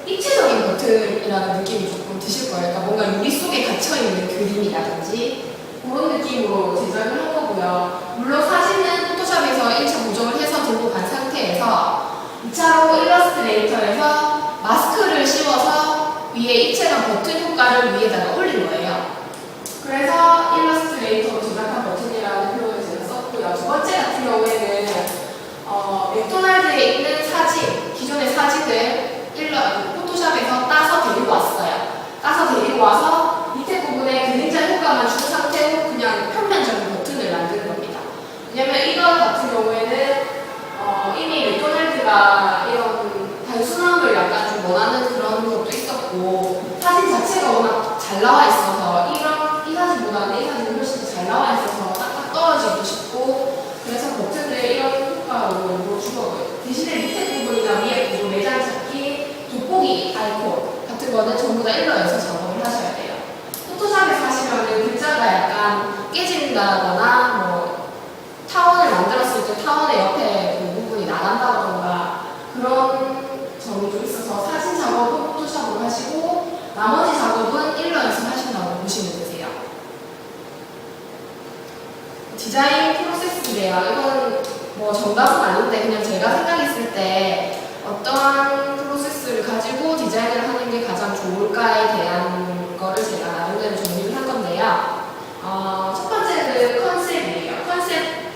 입체적인 버튼이라는 느낌이 조금 드실 거예요. 그러니까 뭔가 유리 속에 갇혀있는 그림이라든지 그런 느낌으로 제작을 한 거고요. 물론 사진은 포토샵에서 1차 보정을 해서 들고 간 상태에서 2차로 일러스트레이터에서 마스크를 씌워서 위에 입체감 버튼 효과를 위에다가 올린 거예요. 그래서 일러스트레이터로 제작한 버튼이라는 표현을 제가 썼고요. 두 번째 같은 경우에는 맥도날드에 있는 사진, 기존의 사진을 포토샵에서 따서 데리고 왔어요. 따서 데리고 와서 밑에 부분에 그림자 효과만 준 상태로 그냥 평면적인 버튼을 만드는 겁니다. 왜냐면 이거 같은 경우에는 이미 맥도날드가 이런 단순함을 약간 좀 원하는 그런 것도 있었고 사진 자체가 워낙 잘 나와 있어서 이 사진보다는 이 사진이 훨씬 더 잘 나와 있어서 딱딱 떨어지고 싶고 그래서 버튼을 이런 효과로 주거든요. 대신에 밑에 부분이나 위에 부분 매장 찾기, 돋보기 아이콘 같은 거는 전부 다 일러에서 작업을 하셔야 돼요. 포토샵에서 하시면은 글자가 약간 깨진다거나 뭐 타원을 만들었을 때 타원의 옆에 그 부분이 나간다던가 그런 점이 좀 있어서 사진 작업은 포토샵으로 하시고 나머지 작업은 일러에서 하신다고 보시면 되세요. 디자인 프로세스인데요. 이건 뭐 정답은 아닌데 그냥 제가 생각했을 때 어떠한 프로세스를 가지고 디자인을 하는 게 가장 좋을까에 대한 거를 제가 나름대로 정리를 한 건데요. 첫 번째는 컨셉이에요. 컨셉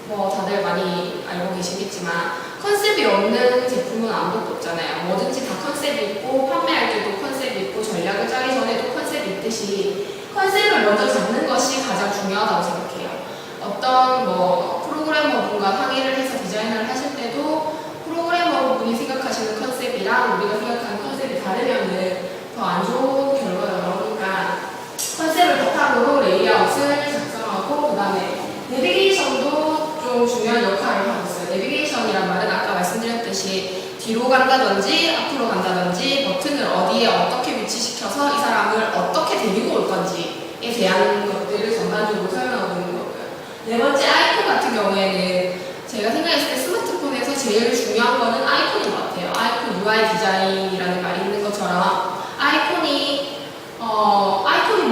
뭐 다들 많이 알고 계시겠지만 컨셉이 없는 제품은 아무것도 없잖아요. 뭐든지 다 컨셉이 있고 판매할 때도 컨셉이 있고 전략을 짜기 전에도 컨셉이 있듯이 컨셉을 먼저 잡는 것이 가장 중요하다고 생각해요. 어떤 뭐 프로그래머분과 상의를 해서 디자인을 하실 때도 프로그래머분이 생각하시는 컨셉이랑 우리가 생각하는 컨셉이 다르면은 더 안 좋은 결과가 나오니까 컨셉을 바탕으로 레이아웃을 작성하고 그 다음에 내비게이션도 좀 중요한 역할을 하고 있어요. 내비게이션이란 말은 아까 말씀드렸듯이 뒤로 간다든지 앞으로 간다든지 버튼을 어디에 어떻게 위치시켜서 이 사람을 어떻게 데리고 올 건지에 대한 것들을 전반적으로 설명하고 있는 거고요. 네 번째 아이콘 같은 경우에는 제가 생각했을 때 스마트폰에서 제일 중요한 거는 아이콘인 것 같아요. 아이콘 UI 디자인이라는 말이 있는 것처럼 아이콘이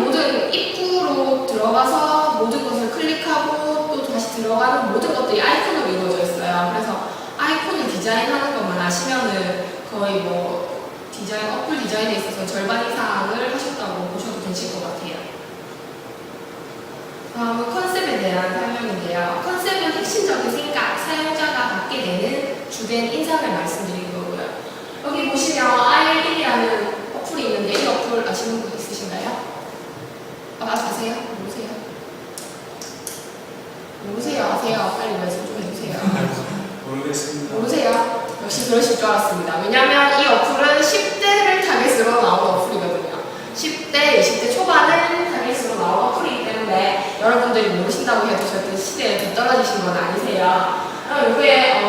모든 입구로 들어가서 모든 것을 클릭하고 또 다시 들어가는 모든 것들이 아이콘으로 이루어져 있어요. 그래서 아이콘을 디자인하는 것만 아시면은 거의 뭐 어플 디자인에 있어서 절반 이상을 하셨다고 보셔도 되실 것 같아요. 다음은 컨셉에 대한 설명인데요. 컨셉은 핵심적인 생각, 사용자가 받게 되는 주된 인상을 말씀드린 거고요. 여기 보시면 R1이라는 어플이 있는데 이 어플 아시는 분 있으신가요? 아세요? 모르세요? 모르세요? 아세요? 빨리 말씀 좀 해주세요. 모르겠습니다. 모르세요? 역시 그러실 줄 알았습니다. 왜냐면 이 어플은 10대를 타겟으로 나온 어플이거든요. 10대, 20대 초반을 타겟으로 나온 어플이기 때문에 여러분들이 모르신다고 해도 절대 시대에 뒤떨어지신 건 아니세요. 이게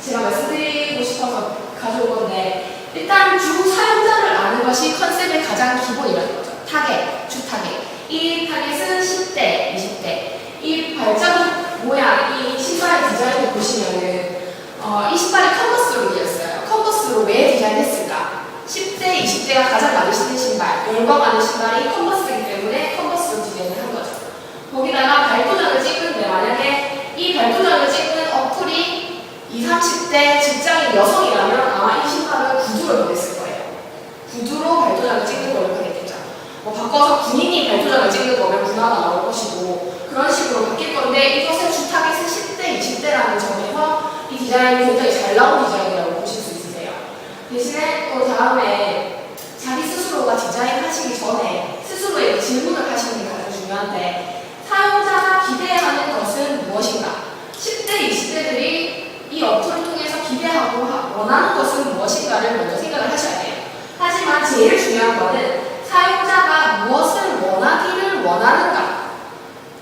제가 말씀드리고 싶어서 가져온 건데 일단 주 사용자를 아는 것이 컨셉의 가장 기본이라는 거죠. 타겟, 주 타겟. 이 타겟은 10대, 20대. 이 발자국 모양, 이 신발의 디자인을 보시면은 이 신발이 컨버스로 되었어요. 컨버스로 왜 디자인했을까? 10대, 20대가 가장 많이 신는 신발, 열광 많은 신발이 컨버스이기 때문에 컨버스로 디자인을 한 거죠. 거기다가 발도장을 찍는데 만약에 이 발도장을 찍는 어플이 20, 30대 직장인 여성이라면 아마 이 신발은 구두로 변했을 거예요. 구두로 발도장을 찍는 걸로 하겠죠. 뭐 바꿔서 군인이 발도장을 찍는 거면 군화가 나올 것이고 그런 식으로 바뀔 건데 이것의 주 타겟은 10대, 20대라는 점에서 이 디자인이 굉장히 잘 나온 디자인이라고 보실 수 있으세요. 대신에 또 다음에 자기 스스로가 디자인 하시기 전에 스스로에게 질문을 하시는 게 가장 중요한데 사용자가 기대하는 것은 무엇인가? 10대, 20대들이 이 어플을 통해서 기대하고 원하는 것은 무엇인가를 먼저 생각을 하셔야 돼요. 하지만 제일 중요한 거는 사용자가 무엇을 원하기를 원하는가?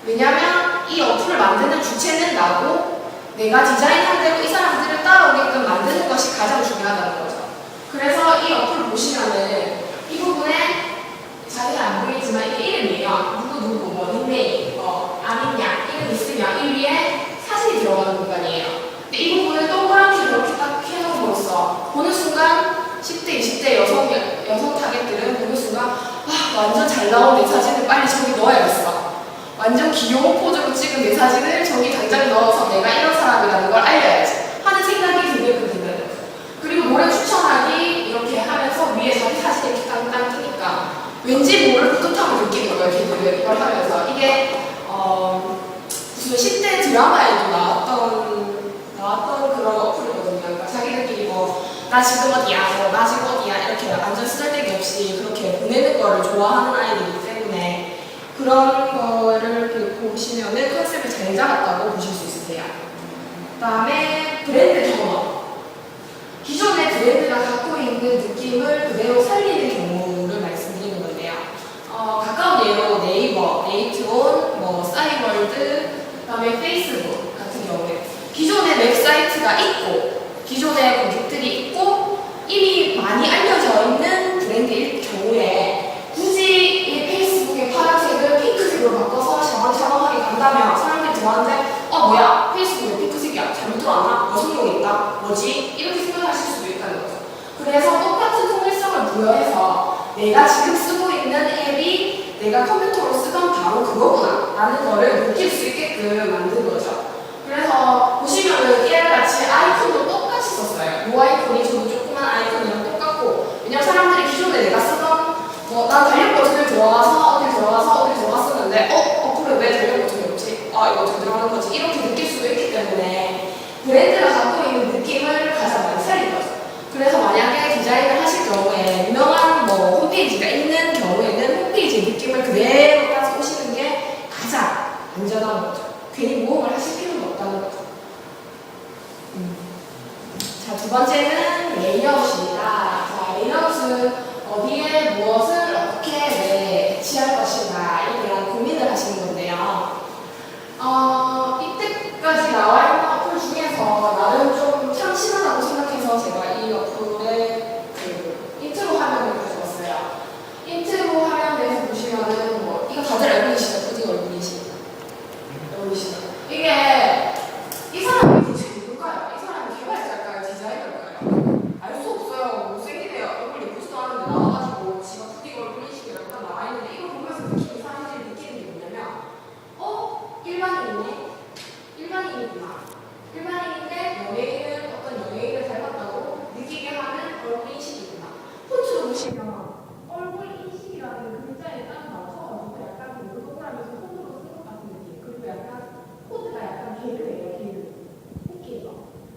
왜냐면 이 어플을 만드는 주체는 나고 내가 디자인한 대로 이 사람들을 따라오게끔 만드는 것이 가장 중요하다는 거죠. 그래서 이 어플을 보시면은 이 부분에 자세히 안 보이지만 이게 이름이에요. 누구 뭐 닉네임, 아니냐 이름 있으면 이 위에 사진이 들어가는 공간이에요. 근데 이 부분을 동그랗게 이렇게 딱 해놓음으로써 보는 순간 10대, 20대 잘 나온 내 사진을 빨리 저기 넣어야겠어. 완전 귀여운 포즈로 찍은 내 사진을 저기 당장 넣어서 내가 이런 사람이라는 걸 알려야지 하는 생각이 들게 되는 거예요. 그리고 노래 추천하기 이렇게 하면서 위에 자기 사진이 이렇게 땅땅 뜨니까 왠지 모를 뿌듯함을 느끼는 거예요. 걔들은 이걸 하면서. 이게 무슨 10대 드라마에도 나왔던 그런 어플이거든요. 그러니까 자기들끼리 나 지금 어디야, 나 지금 어디야 이렇게 완전 쓰잘데기 없이 그렇게 보내는 거를 좋아하는 아이들이기 때문에 그런 거를 보시면은 컨셉을 잘 잡았다고 보실 수 있으세요. 그 다음에 브랜드 경험. 기존의 브랜드가 갖고 있는 느낌을 그대로 살리는 경우를 말씀드리는 건데요. 가까운 예로 네이버, 네이트온, 싸이월드, 그 다음에 페이스북 같은 경우에 기존의 웹사이트가 있고 기존의 고객들이 있고 이미 많이 알려져 있는 브랜드일 경우에 굳이 이 페이스북의 파란색을 핑크색으로 바꿔서 샤방샤방하게 간다면 사람들이 좋아하는데 뭐야 페이스북 왜 핑크색이야? 잘못 들어왔나? 여성용이 있다? 뭐지? 이렇게 생각하실 수도 있다는 거죠. 그래서 똑같은 통일성을 부여해서 내가 지금 쓰고 있는 앱이 내가 컴퓨터로 쓰던 바로 그거구나 라는 거를 느낄 수 있게끔 만든 거죠. 그래서 보시면은 깨알같이 아이콘도 똑같이 썼어요. 이 아이콘이 저도 조그만 아이콘이랑 똑같고 왜냐면 사람들이 기존에 내가 쓰던 난 달력 버튼을 들어가서 어딜 들어갔었는데 그래 왜 달력 버튼이 없지? 이거 어떻게 들어가는 거지? 이렇게 느낄 수도 있기 때문에 브랜드가 갖고 있는 느낌을 가장 많이 살린 거죠. 그래서 만약에 디자인을 하실 경우에 유명한 홈페이지가 있는 경우에는 홈페이지 느낌을 그대로 따서 오시는 게 가장 안전한 거죠. 괜히 모험을 하실 필요는 없다는 거죠. 자, 두 번째는 레이아웃입니다. 자, 레이아웃은 어디에 무엇을 어떻게 배치할 것인가에 대한 고민을 하시는 건데요. 이때까지 나와 있는 어플 중에서 나름 좀 참신하다고 생각해서 제가 이 어플의 인트로 화면을 가져왔어요. 인트로 화면에서 보시면은 이거 다들 알고 계시죠? 푸딩 얼굴이시죠? 이게 이 사람이 도대체 누굴까요? 이 사람이 개발자일까요? 디자이너일까요? 알 수 없어요. 못생기네요. 얼굴 예쁘지도 않은데 나와가지고 지가 푸딩 얼굴이시라고 딱 나와있는데 이거 보면서 사람들이 느끼는 게 뭐냐면 일반인이네? 일반인이구나. 일반인인데 어떤 연예인을 닮았다고 느끼게 하는 얼굴 인식이구나. 폰트로 보시면 얼굴 인식이라는 글자에 딱 맞춰가지고 약간 동글동글하면서 손으로 쓴 것 같은 느낌. 그리고 약간 코드가 약간 게르예요, 게르. 웃기죠?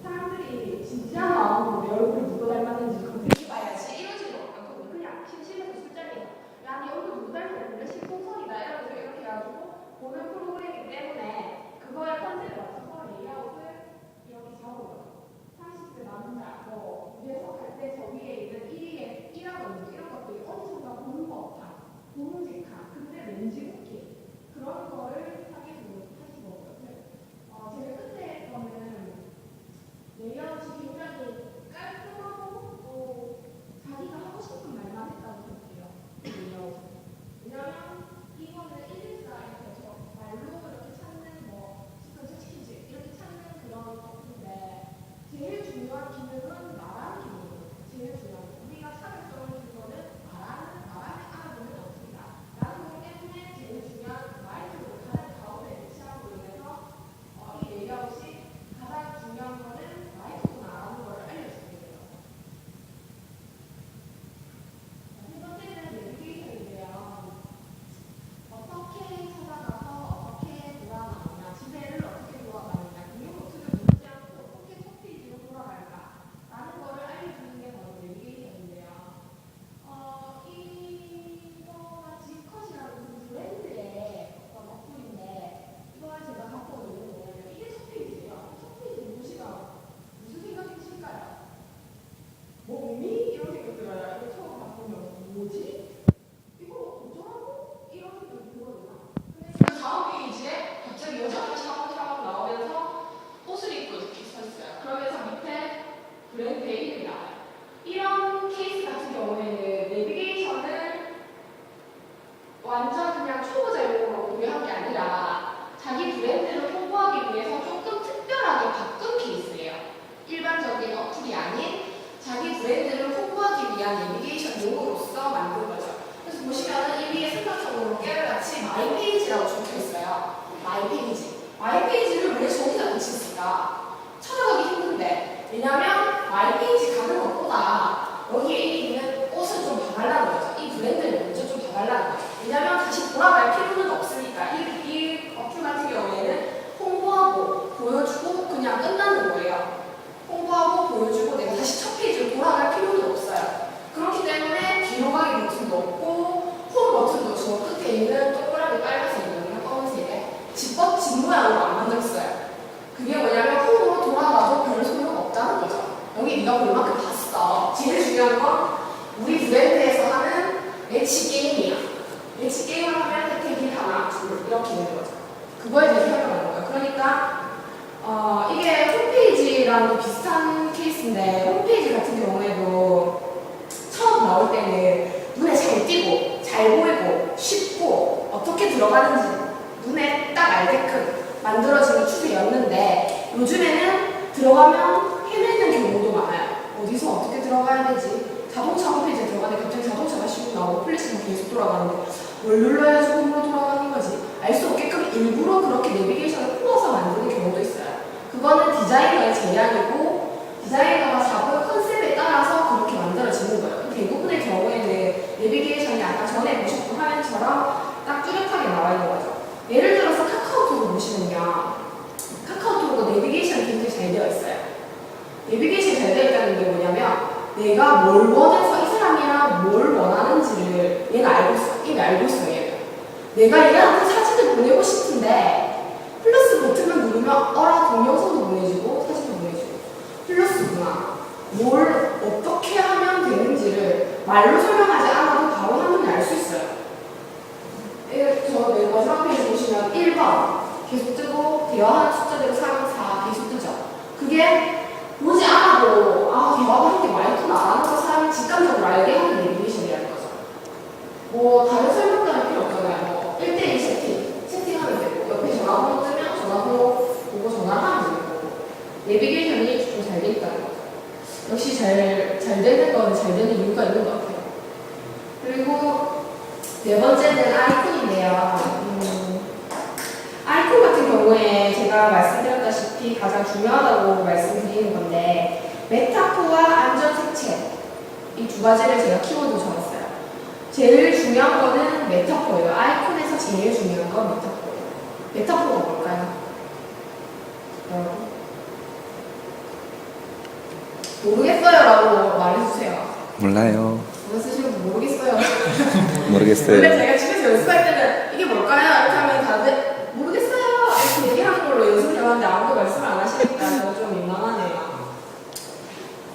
사람들이 진지한 마음으로 내 얼굴이 누구 닮았는지 검색해봐야지 이러지도 않거든요. 그냥 심심해서 술자리에서 야, 네 얼굴 누구 닮았는데 신동선이다 이러면서 이렇게 해가지고 보는 프로그램이기 때문에 그거에 컨셉을 맞춰서 레이아웃을 이렇게 잡아줘요. 30대 남자, 위에서 갈 때 저 위에 있는 1이라든지 이런 것들이 어디선가 보는 것 같아. 보문직한. 근데 왠지 웃기. 그런 거를 하시거든요. 제일 끝에 거는 레이아웃이 굉장히 깔끔하고 또 자기가 하고 싶은 말만 했다고 생각해요. 레이아웃. 왜냐면 이거는 114에서 말로 이렇게 찾는 치킨 치킨집 이렇게 찾는 그런 것인데 제일 중요한 기능은 말하는 기능이에요. 제일 중요한 거. 우리가 차별점을 준 거는 말하는 알아보는 것입니다. 라는 것 때문에 제일 중요한 마이크를 가장 가운데 배치하고 있어서 이 레이아웃이 가장 중요한 거는 마이크구나라는 걸 알려주게 돼요. 세 번째는 내비게이션인데요. 어떻게 찾아가서 어떻게 돌아가느냐, 지배를 어떻게 돌아가느냐, 공유노트를 누르지 않고 어떻게 첫 페이지로 돌아갈까라는 거를 알려주는 게 바로 내비게이션인데요. 이거가 지컷이라는 그 브랜드의 어떤 어플인데 이걸 제가 갖고 온 이유는 뭐냐면 이게 첫 페이지예요. 첫 페이지 보시면 무슨 생각이 드실까요? 뭐미? 이런 생각 들어요. 이거 처음 바꾸면 뭐지? 이거 어쩌라고? 이런 생각이 들거든요. 근데 그 다음 페이지에 갑자기 여자가 샤방샤방 나오면서 옷을 입고 이렇게 서 있어요. 그러면서 밑에 브랜드의 이름이 나와요. 이런 케이스 같은 경우에는 내비게이션을 완전 그냥 초보자용으로 구매한 게 아니라 자기 브랜드를 홍보하기 위해서 조금 특별하게 바꾼 케이스예요. 일반적인 어플이 아닌 자기 브랜드를 홍보하기 위한 내비게이션용으로서 만든 우리 브랜드에서 하는 매치 게임이야. 매치 게임을 하면 혜택이 하나, 둘 이렇게 되는 거죠. 그거에 대해서 설명하는 거예요. 그러니까 이게 홈페이지랑도 비슷한 케이스인데 홈페이지 같은 경우에도 처음 나올 때는 눈에 잘 띄고 잘 보이고 쉽고 어떻게 들어가는지 눈에 딱 알게끔 만들어지는 추세였는데 요즘에는 들어가면 헤매는 경우도 많아요. 어디서 어떻게 들어가야 되지? 자동차 홈페이지에 들어가는데 갑자기 자동차가 쉬고 나오고 플래시가 계속 돌아가는데 뭘 눌러야지 홈으로 돌아가는 거지? 알 수 없게끔 일부러 그렇게 내비게이션을 풀어서 만드는 경우도 있어요. 그거는 디자이너의 제안이고 디자이너가 잡은 컨셉에 따라서 그렇게 만들어지는 거예요. 대부분의 경우에는 내비게이션이 아까 전에 보셨던 화면처럼 딱 뚜렷하게 나와 있는 거죠. 예를 들어서 카카오톡을 보시면요. 카카오톡은 내비게이션이 굉장히 잘 되어 있어요. 내비게이션이 잘 되어 있다는 게 뭐냐면 내가 뭘 원해서 이 사람이랑 뭘 원하는지를 얘가 알고 있어. 이미 알고 있어, 얘가. 내가 얘한테 사진을 보내고 싶은데 플러스 버튼을 누르면 어라 동영상도 보내주고 사진도 보내주고 플러스구나. 뭘 어떻게 하면 되는지를 말로 설명하지 않아도 바로 화면에 알 수 있어요. 저 맨 마지막 페이지 보시면 1번 계속 뜨고 대화하는 숫자대로 3, 4 계속 뜨죠. 그게 보지 않아도 대화가 한게 많구나 라는 걸 사람이 직감적으로 알게 하는 내비게이션이라는 거죠. 뭐 다른 설명 따를 필요 없잖아요. 뭐 1대1 채팅하면 되고 옆에 전화번호 뜨면 전화번호 보고 전화를 하면 되고 내비게이션이 좀 잘 돼 있다는 거죠. 역시 잘 되는 건 잘 되는 이유가 있는 것 같아요. 그리고 네 번째는 아이콘인데요. 아이콘 같은 경우에 제가 말씀드렸다시피 가장 중요하다고 말씀드리는 건데 메타포와 안전 색채 이 두 가지를 제가 키워드 적었어요. 제일 중요한 거는 메타포예요. 아이콘에서 제일 중요한 건 메타포예요. 메타포가 뭘까요? 여러분? 모르겠어요 라고 말해주세요. 몰라요. 이거 쓰시면 모르겠어요. 모르겠어요. 원래 제가 집에서 연습할 때는 이게 뭘까요? 이렇게 하면 다들 모르겠어요 이렇게 얘기하는 걸로 연습을 해봤는데 아무도 말씀을 안 하시니까 저는 좀 민망하네요.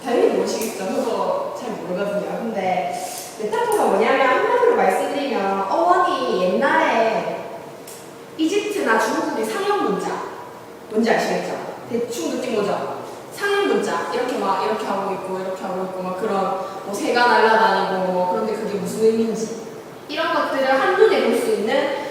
당연히 모르시겠죠. 저도 잘 모르거든요. 근데 메타포가 뭐냐면 한마디로 말씀드리면 어원이 옛날에 이집트나 중국의 상형 문자 뭔지 아시겠죠? 대충 느낌 오죠? 상형 문자 이렇게 막 이렇게 하고 있고 이렇게 하고 있고 막 그런 뭐 새가 날아다니고 뭐 그런데 그게 무슨 의미인지 이런 것들을 한눈에 볼 수 있는